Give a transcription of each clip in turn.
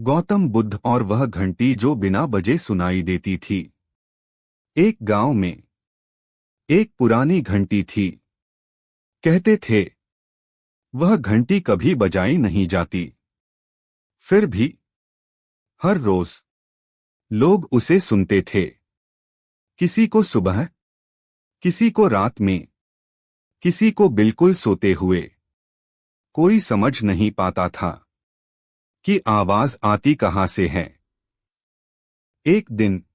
गौतम बुद्ध और वह घंटी जो बिना बजे सुनाई देती थी। एक गांव में एक पुरानी घंटी थी। कहते थे वह घंटी कभी बजाई नहीं जाती। फिर भी हर रोज लोग उसे सुनते थे। किसी को सुबह, किसी को रात में, किसी को बिल्कुल सोते हुए। कोई समझ नहीं पाता था कि आवाज आती कहां से है। एक दिन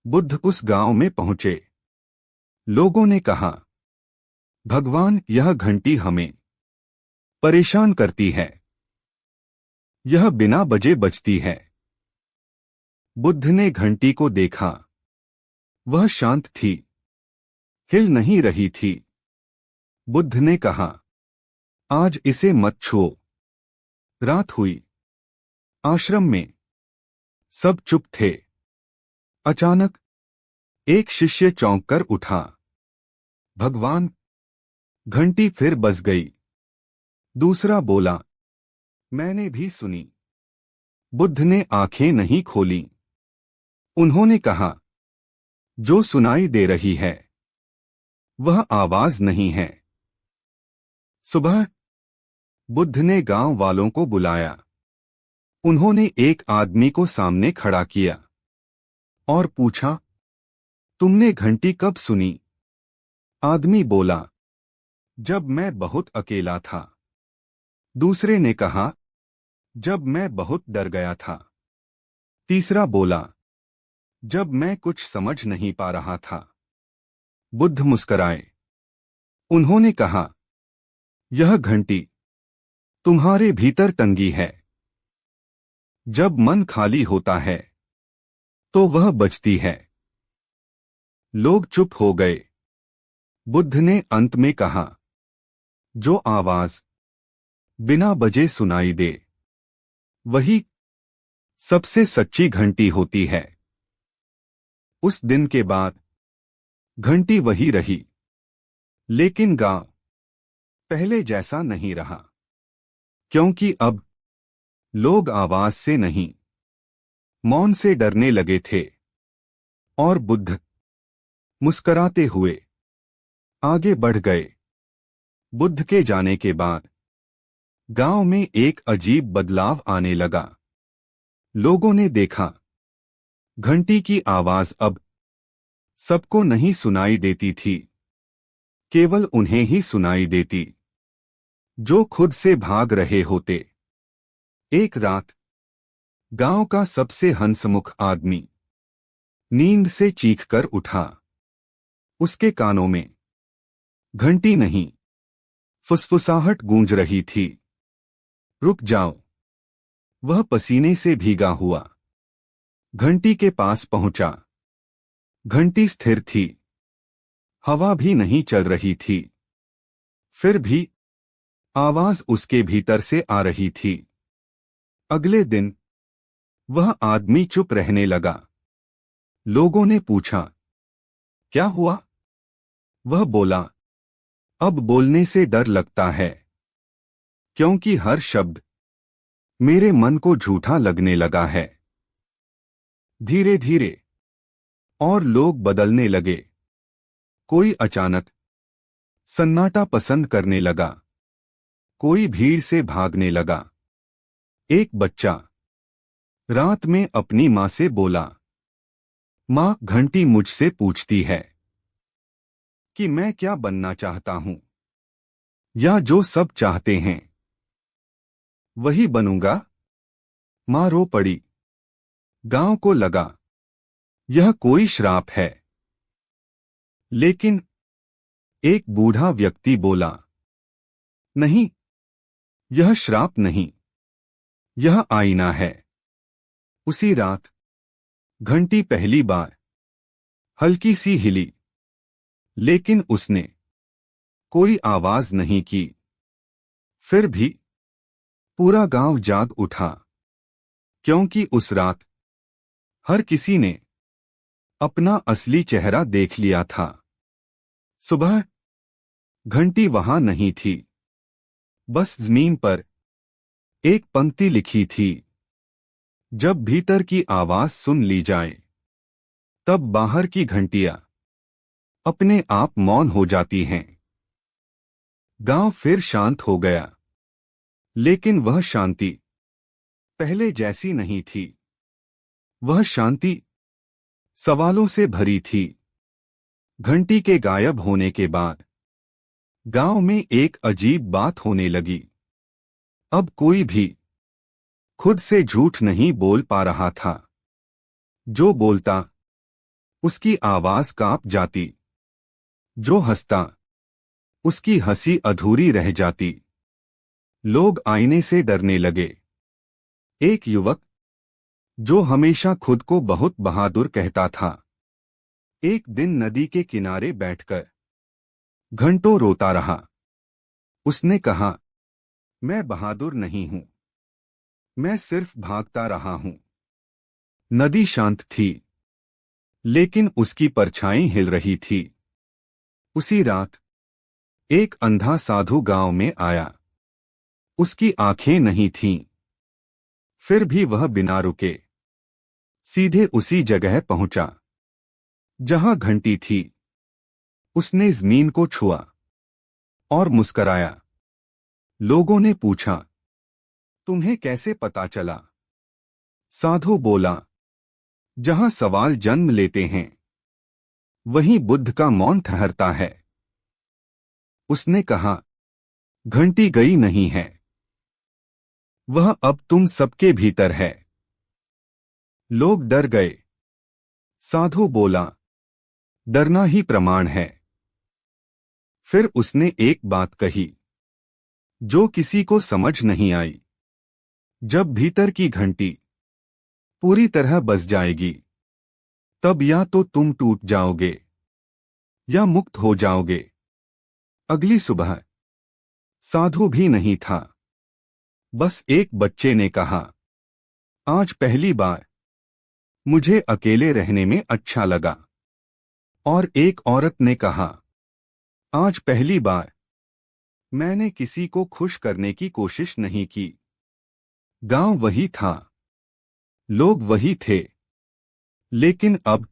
बुद्ध उस गांव में पहुंचे। लोगों ने कहा, भगवान, यह घंटी हमें परेशान करती है। यह बिना बजे बजती है। बुद्ध ने घंटी को देखा। वह शांत थी, हिल नहीं रही थी। बुद्ध ने कहा, आज इसे मत छुओ। रात हुई। आश्रम में सब चुप थे। अचानक एक शिष्य चौंक कर उठा। भगवान, घंटी फिर बज गई। दूसरा बोला, मैंने भी सुनी। बुद्ध ने आंखें नहीं खोली। उन्होंने कहा, जो सुनाई दे रही है वह आवाज नहीं है। सुबह बुद्ध ने गांव वालों को बुलाया। उन्होंने एक आदमी को सामने खड़ा किया और पूछा, तुमने घंटी कब सुनी? आदमी बोला, जब मैं बहुत अकेला था। दूसरे ने कहा, जब मैं बहुत डर गया था। तीसरा बोला, जब मैं कुछ समझ नहीं पा रहा था। बुद्ध मुस्कराए। उन्होंने कहा, यह घंटी तुम्हारे भीतर टंगी है। जब मन खाली होता है तो वह बजती है। लोग चुप हो गए। बुद्ध ने अंत में कहा, जो आवाज बिना बजे सुनाई दे वही सबसे सच्ची घंटी होती है। उस दिन के बाद घंटी वही रही, लेकिन गांव पहले जैसा नहीं रहा। क्योंकि अब लोग आवाज से नहीं, मौन से डरने लगे थे। और बुद्ध मुस्कराते हुए आगे बढ़ गए। बुद्ध के जाने के बाद गांव में एक अजीब बदलाव आने लगा। लोगों ने देखा, घंटी की आवाज अब सबको नहीं सुनाई देती थी। केवल उन्हें ही सुनाई देती जो खुद से भाग रहे होते। एक रात गांव का सबसे हंसमुख आदमी नींद से चीखकर उठा। उसके कानों में घंटी नहीं, फुसफुसाहट गूंज रही थी। रुक जाओ। वह पसीने से भीगा हुआ घंटी के पास पहुंचा। घंटी स्थिर थी, हवा भी नहीं चल रही थी। फिर भी आवाज उसके भीतर से आ रही थी। अगले दिन वह आदमी चुप रहने लगा। लोगों ने पूछा, क्या हुआ? वह बोला, अब बोलने से डर लगता है, क्योंकि हर शब्द मेरे मन को झूठा लगने लगा है। धीरे धीरे और लोग बदलने लगे। कोई अचानक सन्नाटा पसंद करने लगा, कोई भीड़ से भागने लगा। एक बच्चा रात में अपनी मां से बोला, मां, घंटी मुझसे पूछती है कि मैं क्या बनना चाहता हूं, या जो सब चाहते हैं वही बनूंगा। मां रो पड़ी। गांव को लगा यह कोई श्राप है। लेकिन एक बूढ़ा व्यक्ति बोला, नहीं, यह श्राप नहीं, यह आईना है। उसी रात घंटी पहली बार हल्की सी हिली, लेकिन उसने कोई आवाज नहीं की। फिर भी पूरा गांव जाग उठा, क्योंकि उस रात हर किसी ने अपना असली चेहरा देख लिया था। सुबह घंटी वहां नहीं थी, बस जमीन पर एक पंक्ति लिखी थी, जब भीतर की आवाज सुन ली जाए, तब बाहर की घंटियां अपने आप मौन हो जाती हैं। गांव फिर शांत हो गया, लेकिन वह शांति पहले जैसी नहीं थी। वह शांति सवालों से भरी थी। घंटी के गायब होने के बाद गांव में एक अजीब बात होने लगी। अब कोई भी खुद से झूठ नहीं बोल पा रहा था। जो बोलता, उसकी आवाज कांप जाती। जो हंसता, उसकी हंसी अधूरी रह जाती। लोग आईने से डरने लगे। एक युवक, जो हमेशा खुद को बहुत बहादुर कहता था, एक दिन नदी के किनारे बैठकर घंटों रोता रहा। उसने कहा, मैं बहादुर नहीं हूं, मैं सिर्फ भागता रहा हूं। नदी शांत थी, लेकिन उसकी परछाई हिल रही थी। उसी रात एक अंधा साधु गांव में आया। उसकी आंखें नहीं थीं, फिर भी वह बिना रुके सीधे उसी जगह पहुंचा जहां घंटी थी। उसने जमीन को छुआ और मुस्कराया। लोगों ने पूछा, तुम्हें कैसे पता चला? साधु बोला, जहां सवाल जन्म लेते हैं, वहीं बुद्ध का मौन ठहरता है। उसने कहा, घंटी गई नहीं है, वह अब तुम सबके भीतर है। लोग डर गए। साधु बोला, डरना ही प्रमाण है। फिर उसने एक बात कही, जो किसी को समझ नहीं आई। जब भीतर की घंटी पूरी तरह बज जाएगी, तब या तो तुम टूट जाओगे या मुक्त हो जाओगे। अगली सुबह साधु भी नहीं था। बस एक बच्चे ने कहा, आज पहली बार मुझे अकेले रहने में अच्छा लगा। और एक औरत ने कहा, आज पहली बार मैंने किसी को खुश करने की कोशिश नहीं की। गांव वही था, लोग वही थे, लेकिन अब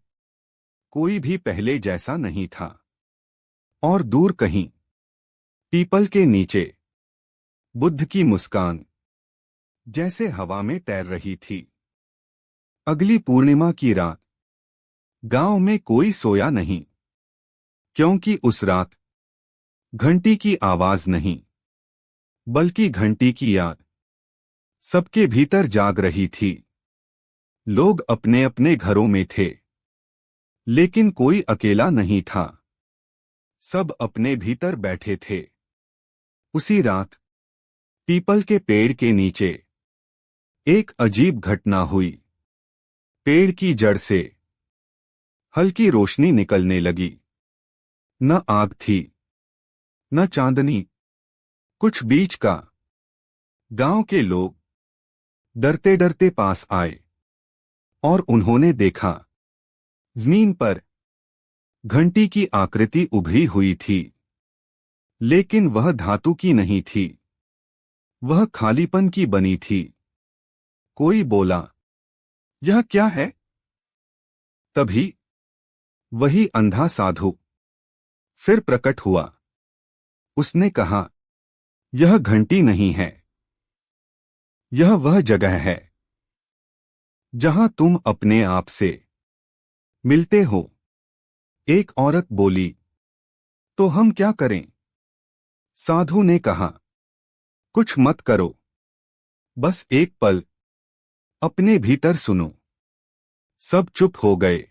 कोई भी पहले जैसा नहीं था। और दूर कहीं पीपल के नीचे बुद्ध की मुस्कान जैसे हवा में तैर रही थी। अगली पूर्णिमा की रात गांव में कोई सोया नहीं, क्योंकि उस रात घंटी की आवाज नहीं, बल्कि घंटी की याद सबके भीतर जाग रही थी। लोग अपने अपने घरों में थे, लेकिन कोई अकेला नहीं था। सब अपने भीतर बैठे थे। उसी रात पीपल के पेड़ के नीचे एक अजीब घटना हुई। पेड़ की जड़ से हल्की रोशनी निकलने लगी। न आग थी, न चांदनी, कुछ बीच का। गांव के लोग डरते डरते पास आए और उन्होंने देखा, जमीन पर घंटी की आकृति उभरी हुई थी, लेकिन वह धातु की नहीं थी, वह खालीपन की बनी थी। कोई बोला, यह क्या है? तभी वही अंधा साधु फिर प्रकट हुआ। उसने कहा, यह घंटी नहीं है, यह वह जगह है जहां तुम अपने आप से मिलते हो। एक औरत बोली, तो हम क्या करें? साधु ने कहा, कुछ मत करो, बस एक पल अपने भीतर सुनो। सब चुप हो गए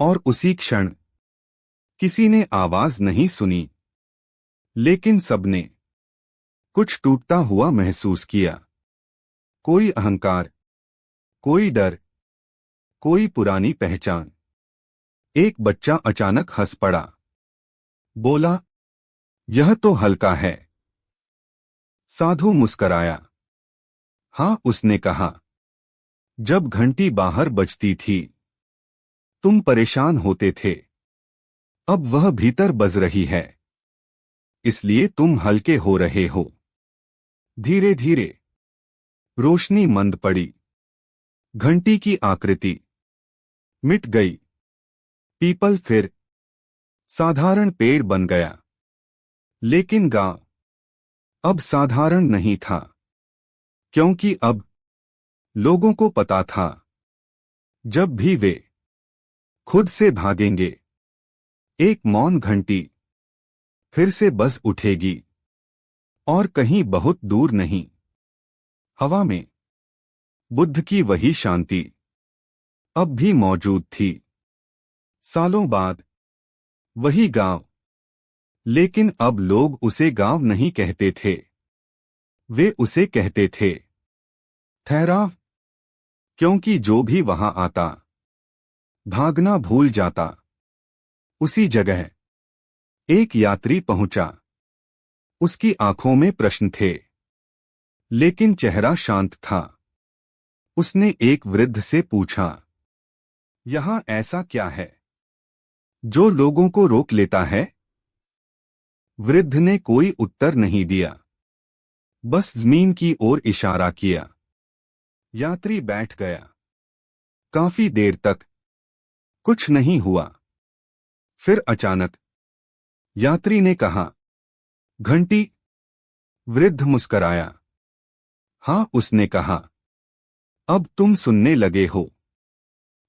और उसी क्षण किसी ने आवाज नहीं सुनी, लेकिन सबने कुछ टूटता हुआ महसूस किया। कोई अहंकार, कोई डर, कोई पुरानी पहचान। एक बच्चा अचानक हंस पड़ा। बोला, यह तो हल्का है। साधु मुस्कराया। हाँ, उसने कहा, जब घंटी बाहर बजती थी तुम परेशान होते थे, अब वह भीतर बज रही है, इसलिए तुम हल्के हो रहे हो। धीरे धीरे रोशनी मंद पड़ी। घंटी की आकृति मिट गई। पीपल फिर साधारण पेड़ बन गया। लेकिन गांव अब साधारण नहीं था, क्योंकि अब लोगों को पता था, जब भी वे खुद से भागेंगे, एक मौन घंटी फिर से बज उठेगी। और कहीं बहुत दूर नहीं, हवा में बुद्ध की वही शांति अब भी मौजूद थी। सालों बाद वही गांव, लेकिन अब लोग उसे गांव नहीं कहते थे, वे उसे कहते थे ठहराव। क्योंकि जो भी वहां आता, भागना भूल जाता। उसी जगह एक यात्री पहुंचा। उसकी आंखों में प्रश्न थे, लेकिन चेहरा शांत था। उसने एक वृद्ध से पूछा, यहां ऐसा क्या है जो लोगों को रोक लेता है? वृद्ध ने कोई उत्तर नहीं दिया, बस जमीन की ओर इशारा किया। यात्री बैठ गया। काफी देर तक कुछ नहीं हुआ। फिर अचानक यात्री ने कहा, घंटी। वृद्ध मुस्कराया। हाँ, उसने कहा, अब तुम सुनने लगे हो।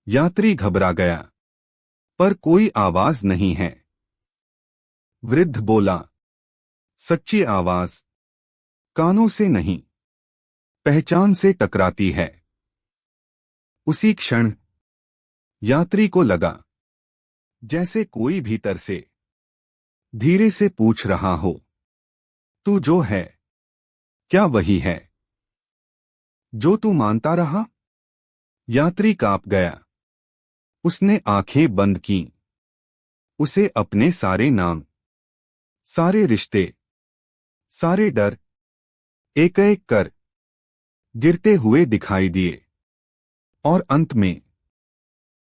यात्री घबरा गया, पर कोई आवाज नहीं है। वृद्ध बोला, सच्ची आवाज कानों से नहीं, पहचान से टकराती है। उसी क्षण यात्री को लगा जैसे कोई भीतर से धीरे से पूछ रहा हो, तू जो है, क्या वही है जो तू मानता रहा? यात्री कांप गया। उसने आंखें बंद कीं। उसे अपने सारे नाम, सारे रिश्ते, सारे डर एक एक कर गिरते हुए दिखाई दिए। और अंत में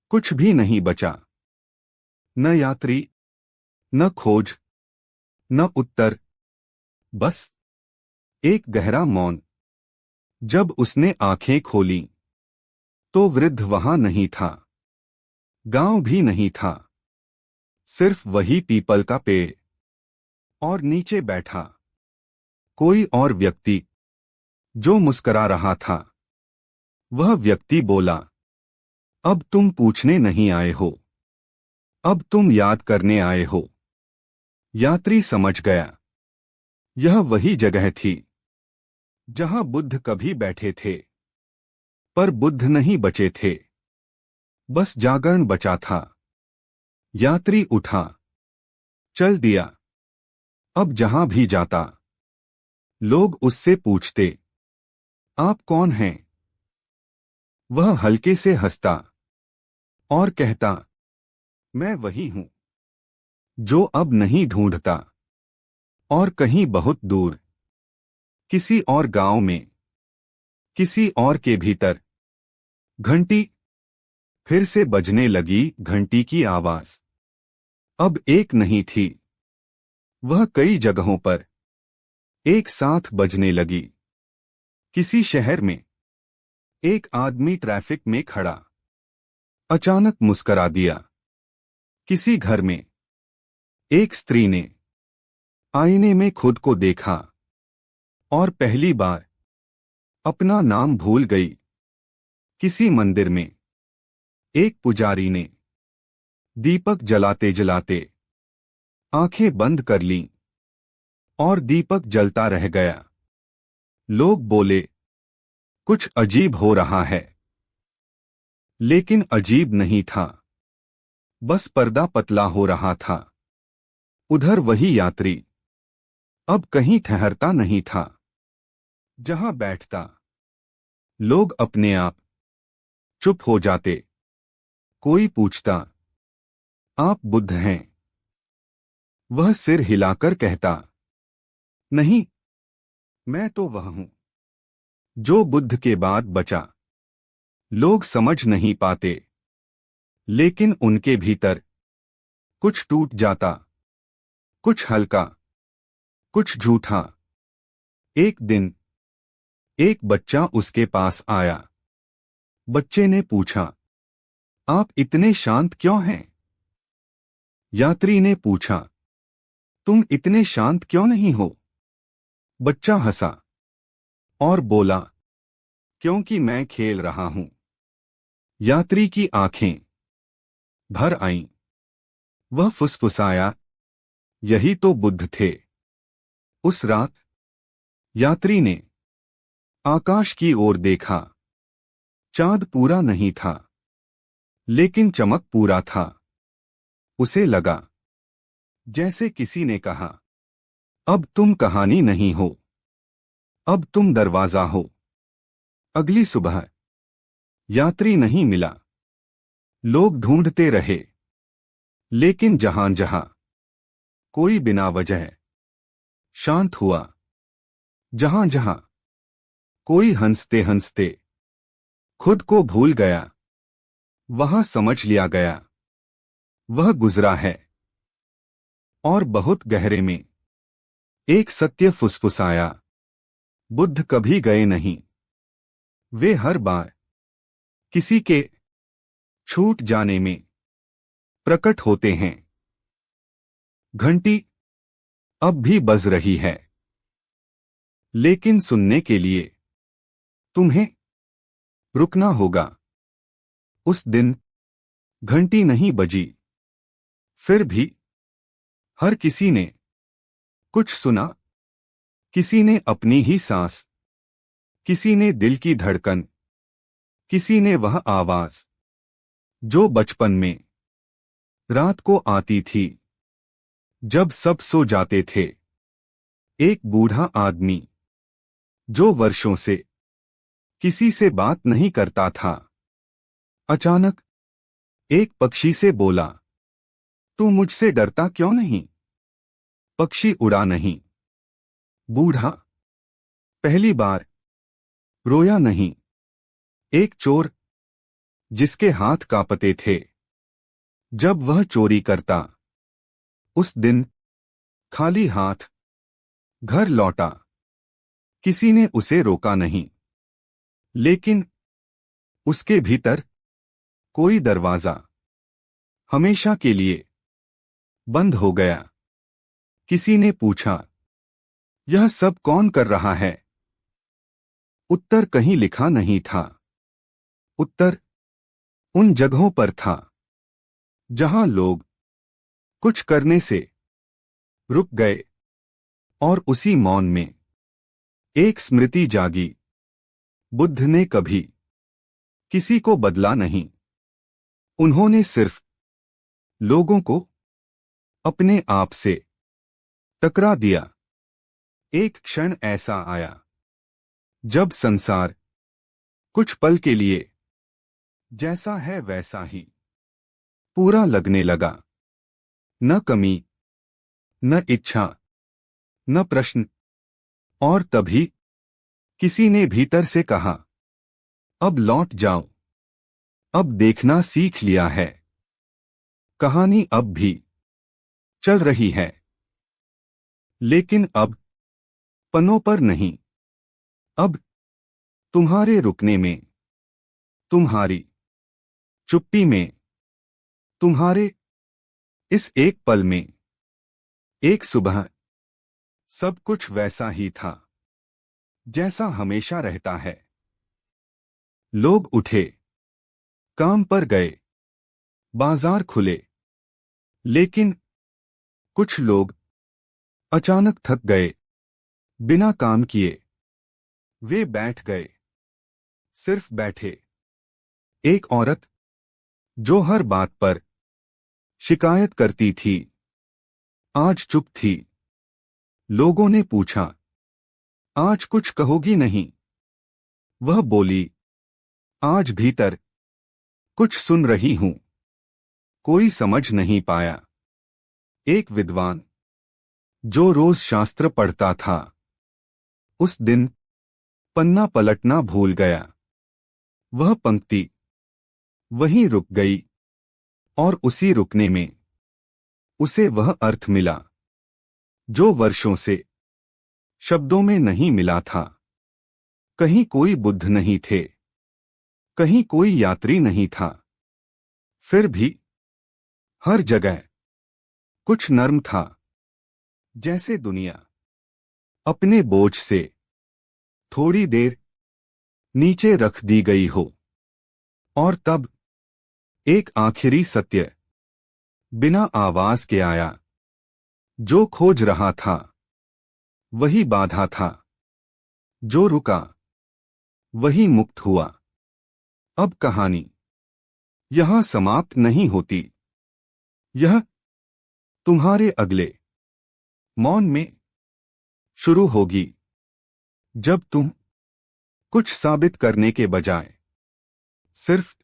कुछ भी नहीं बचा। न यात्री, न खोज, न उत्तर, बस एक गहरा मौन। जब उसने आंखें खोलीं, तो वृद्ध वहां नहीं था, गांव भी नहीं था, सिर्फ वही पीपल का पेड़। और नीचे बैठा कोई और व्यक्ति जो मुस्करा रहा था। वह व्यक्ति बोला, अब तुम पूछने नहीं आए हो, अब तुम याद करने आए हो। यात्री समझ गया, यह वही जगह थी जहां बुद्ध कभी बैठे थे। पर बुद्ध नहीं बचे थे, बस जागरण बचा था। यात्री उठा, चल दिया। अब जहां भी जाता, लोग उससे पूछते, आप कौन हैं? वह हल्के से हंसता और कहता, मैं वही हूं जो अब नहीं ढूंढता। और कहीं बहुत दूर, किसी और गांव में, किसी और के भीतर, घंटी फिर से बजने लगी। घंटी की आवाज अब एक नहीं थी, वह कई जगहों पर एक साथ बजने लगी। किसी शहर में एक आदमी ट्रैफिक में खड़ा अचानक मुस्करा दिया। किसी घर में एक स्त्री ने आईने में खुद को देखा और पहली बार अपना नाम भूल गई। किसी मंदिर में एक पुजारी ने दीपक जलाते जलाते आंखें बंद कर लीं और दीपक जलता रह गया। लोग बोले, कुछ अजीब हो रहा है। लेकिन अजीब नहीं था, बस पर्दा पतला हो रहा था। उधर वही यात्री अब कहीं ठहरता नहीं था। जहां बैठता, लोग अपने आप चुप हो जाते। कोई पूछता, आप बुद्ध हैं? वह सिर हिलाकर कहता, नहीं, मैं तो वह हूं जो बुद्ध के बाद बचा। लोग समझ नहीं पाते, लेकिन उनके भीतर कुछ टूट जाता, कुछ हल्का, कुछ झूठा। एक दिन एक बच्चा उसके पास आया। बच्चे ने पूछा, आप इतने शांत क्यों हैं? यात्री ने पूछा, तुम इतने शांत क्यों नहीं हो? बच्चा हंसा और बोला, क्योंकि मैं खेल रहा हूं। यात्री की आंखें भर आईं। वह फुसफुसाया, यही तो बुद्ध थे। उस रात यात्री ने आकाश की ओर देखा। चांद पूरा नहीं था, लेकिन चमक पूरा था। उसे लगा जैसे किसी ने कहा, अब तुम कहानी नहीं हो, अब तुम दरवाजा हो। अगली सुबह यात्री नहीं मिला। लोग ढूंढते रहे, लेकिन जहां जहां कोई बिना वजह शांत हुआ, जहां जहां कोई हंसते हंसते खुद को भूल गया, वहां समझ लिया गया वह गुजरा है। और बहुत गहरे में एक सत्य फुसफुसाया, बुद्ध कभी गए नहीं। वे हर बार किसी के छूट जाने में प्रकट होते हैं। घंटी अब भी बज रही है, लेकिन सुनने के लिए तुम्हें रुकना होगा। उस दिन घंटी नहीं बजी, फिर भी हर किसी ने कुछ सुना। किसी ने अपनी ही सांस, किसी ने दिल की धड़कन, किसी ने वह आवाज जो बचपन में रात को आती थी जब सब सो जाते थे। एक बूढ़ा आदमी जो वर्षों से किसी से बात नहीं करता था, अचानक एक पक्षी से बोला, तू मुझसे डरता क्यों नहीं? पक्षी उड़ा नहीं। बूढ़ा पहली बार रोया नहीं। एक चोर जिसके हाथ कांपते थे जब वह चोरी करता, उस दिन खाली हाथ घर लौटा। किसी ने उसे रोका नहीं, लेकिन उसके भीतर कोई दरवाजा हमेशा के लिए बंद हो गया। किसी ने पूछा, यह सब कौन कर रहा है? उत्तर कहीं लिखा नहीं था। उत्तर उन जगहों पर था जहां लोग कुछ करने से रुक गए, और उसी मौन में एक स्मृति जागी। बुद्ध ने कभी किसी को बदला नहीं। उन्होंने सिर्फ लोगों को अपने आप से टकरा दिया। एक क्षण ऐसा आया जब संसार कुछ पल के लिए जैसा है वैसा ही पूरा लगने लगा। न कमी, न इच्छा, न प्रश्न। और तभी किसी ने भीतर से कहा, अब लौट जाओ, अब देखना सीख लिया है। कहानी अब भी चल रही है, लेकिन अब पन्नों पर नहीं। अब तुम्हारे रुकने में, तुम्हारी चुप्पी में, तुम्हारे इस एक पल में। एक सुबह सब कुछ वैसा ही था जैसा हमेशा रहता है। लोग उठे, काम पर गए, बाजार खुले, लेकिन कुछ लोग अचानक थक गए। बिना काम किए वे बैठ गए, सिर्फ बैठे। एक औरत जो हर बात पर शिकायत करती थी, आज चुप थी। लोगों ने पूछा, आज कुछ कहोगी नहीं? वह बोली, आज भीतर कुछ सुन रही हूं। कोई समझ नहीं पाया। एक विद्वान जो रोज शास्त्र पढ़ता था, उस दिन पन्ना पलटना भूल गया। वह पंक्ति वहीं रुक गई, और उसी रुकने में उसे वह अर्थ मिला जो वर्षों से शब्दों में नहीं मिला था। कहीं कोई बुद्ध नहीं थे, कहीं कोई यात्री नहीं था। फिर भी हर जगह कुछ नर्म था, जैसे दुनिया अपने बोझ से थोड़ी देर नीचे रख दी गई हो। और तब एक आखिरी सत्य बिना आवाज के आया। जो खोज रहा था वही बाधा था, जो रुका वही मुक्त हुआ। अब कहानी यहां समाप्त नहीं होती। यह तुम्हारे अगले मौन में शुरू होगी, जब तुम कुछ साबित करने के बजाय सिर्फ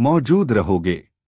मौजूद रहोगे।